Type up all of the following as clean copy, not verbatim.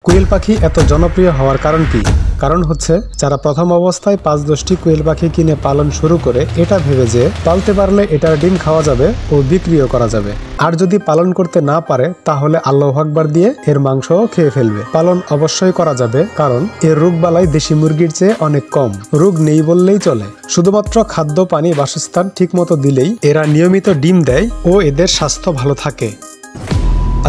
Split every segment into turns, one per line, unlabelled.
কোয়েল পাখি এত জনপ্রিয় হওয়ার কারণ কি? কারণ হচ্ছে যারা প্রথম অবস্থায় ৫-১০টি কোয়েল পাখি কিনে পালন শুরু করে এটা ভেবে যে পালতে পারলে এটার ডিম খাওয়া যাবে ও বিক্রিও করা যাবে, আর যদি পালন করতে না পারে তাহলে আল্লাহু আকবার দিয়ে এর মাংসও খেয়ে ফেলবে। পালন অবশ্যই করা যাবে, কারণ এর রোগবালাই দেশি মুরগির চেয়ে অনেক কম, রোগ নেই বললেই চলে। শুধুমাত্র খাদ্য, পানি, বাসস্থান ঠিকমতো দিলেই এরা নিয়মিত ডিম দেয় ও এদের স্বাস্থ্য ভালো থাকে।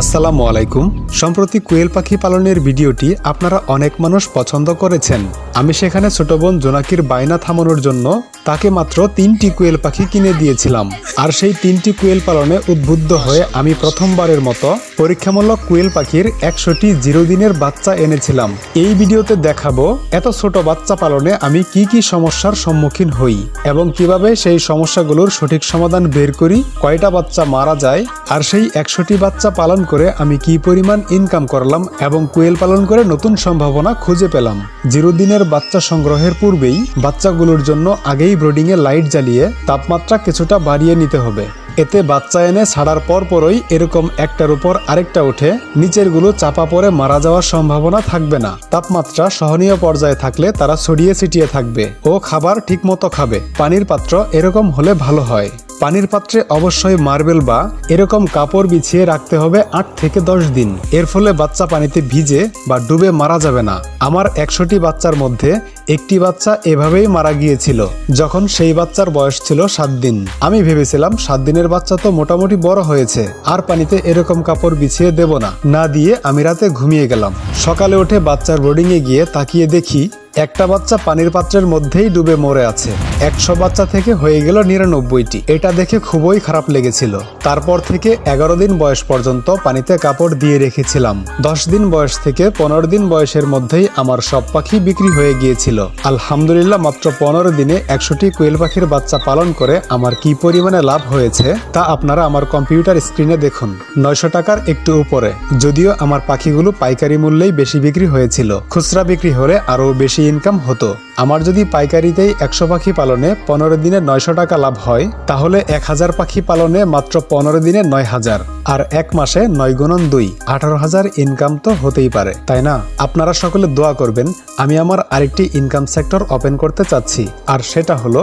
আসসালামু আলাইকুম। সম্প্রতি কোয়েল পাখি পালনের ভিডিওটি আপনারা অনেক মানুষ পছন্দ করেছেন। আমি সেখানে ছোট বোন জোনাকির বায়না থামানোর জন্য তাকে মাত্র ৩টি কোয়েল পাখি কিনে দিয়েছিলাম, আর সেই ৩টি কোয়েল পালনে উদ্বুদ্ধ হয়ে আমি প্রথমবারের মতো পরীক্ষামূলক কোয়েল পাখির ১০০টি 0 দিনের বাচ্চা এনেছিলাম। এই ভিডিওতে দেখাবো এত ছোট বাচ্চা পালনে আমি কি কি সমস্যার সম্মুখীন হই এবং কিভাবে সেই সমস্যাগুলোর সঠিক সমাধান বের করি, কয়টা বাচ্চা মারা যায়, আর সেই ১০০টি বাচ্চা পালন করে আমি কি পরিমাণ ইনকাম করলাম এবং কোয়েল পালন করে নতুন সম্ভাবনা খুঁজে পেলাম। 0 দিনের বাচ্চা সংগ্রহের পূর্বেই বাচ্চাগুলোর জন্য আগেই ব্রিডিং এ লাইট জ্বালিয়ে তাপমাত্রা কিছুটা বাড়িয়ে নিতে হবে। এতে বাচ্চা এনে ছাড়ার পরই এরকম একটার উপর আরেকটা উঠে নিচেরগুলো চাপা পড়ে মারা যাওয়ার সম্ভাবনা থাকবে না। তাপমাত্রা সহনীয় পর্যায়ে থাকলে তারা ছড়িয়ে ছিটিয়ে থাকবে ও খাবার ঠিকমতো খাবে। পানির পাত্র এরকম হলে ভালো হয়। পানির পাত্রে অবশ্যই মার্বেল বা এরকম কাপড় বিছিয়ে রাখতে হবে ৮ থেকে ১০ দিন। এর ফলে বাচ্চা পানিতে ভিজে বা ডুবে মারা যাবে না। আমার ১০০টি বাচ্চার মধ্যে একটি বাচ্চা এভাবেই মারা গিয়েছিল যখন সেই বাচ্চার বয়স ছিল ৭ দিন। আমি ভেবেছিলাম ৭ দিনের বাচ্চা তো মোটামুটি বড় হয়েছে, আর পানিতে এরকম কাপড় বিছিয়ে দেব না দিয়ে আমি রাতে ঘুমিয়ে গেলাম। সকালে উঠে বাচ্চার ব্রিডিং এ গিয়ে তাকিয়ে দেখি একটা বাচ্চা পানির পাত্রের মধ্যেই ডুবে মরে আছে। ১০০ বাচ্চা থেকে হয়ে গেল ৯৯টি। এটা দেখে খুবই খারাপ লেগেছিল। তারপর থেকে ১১ দিন বয়স পর্যন্ত পানিতে কাপড় দিয়ে রেখেছিলাম। ১০ দিন বয়স থেকে ১৫ দিন বয়সের মধ্যেই আমার সব পাখি বিক্রি হয়ে গিয়েছিল। আলহামদুলিল্লাহ, মাত্র ১৫ দিনে ১০০টি কোয়েল পাখির বাচ্চা পালন করে আমার কি পরিমাণে লাভ হয়েছে তা আপনারা আমার কম্পিউটার স্ক্রিনে দেখুন। ৯০০ টাকার একটু উপরে, যদিও আমার পাখিগুলো পাইকারি মূল্যেই বেশি বিক্রি হয়েছিল। খুচরা বিক্রি হলে আরও বেশি ইনকাম হতো। আমার যদি পাইকারিতেই ১০০ পাখি পালনে ১৫ দিনে ৯০০ টাকা লাভ হয়, তাহলে ১০০০ পাখি পালনে মাত্র ১৫ দিনে ৯০০০, আর ১ মাসে ৯ গুণন ২, ১৮,০০০ ইনকাম তো হতেই পারে, তাই না? আপনারা সকলে দোয়া করবেন। আমি আমার আরেকটি ইনকাম সেক্টর ওপেন করতে চাচ্ছি, আর সেটা হলো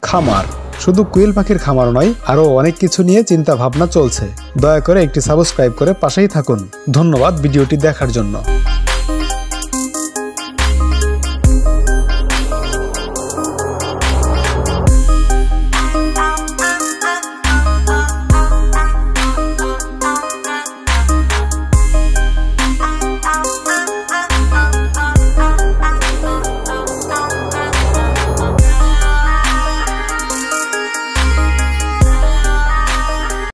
খামার। শুধু কোয়েল পাখির খামার নয়, আরও অনেক কিছু নিয়ে চিন্তা ভাবনা চলছে। দয়া করে একটি সাবস্ক্রাইব করে পাশেই থাকুন। ধন্যবাদ ভিডিওটি দেখার জন্য।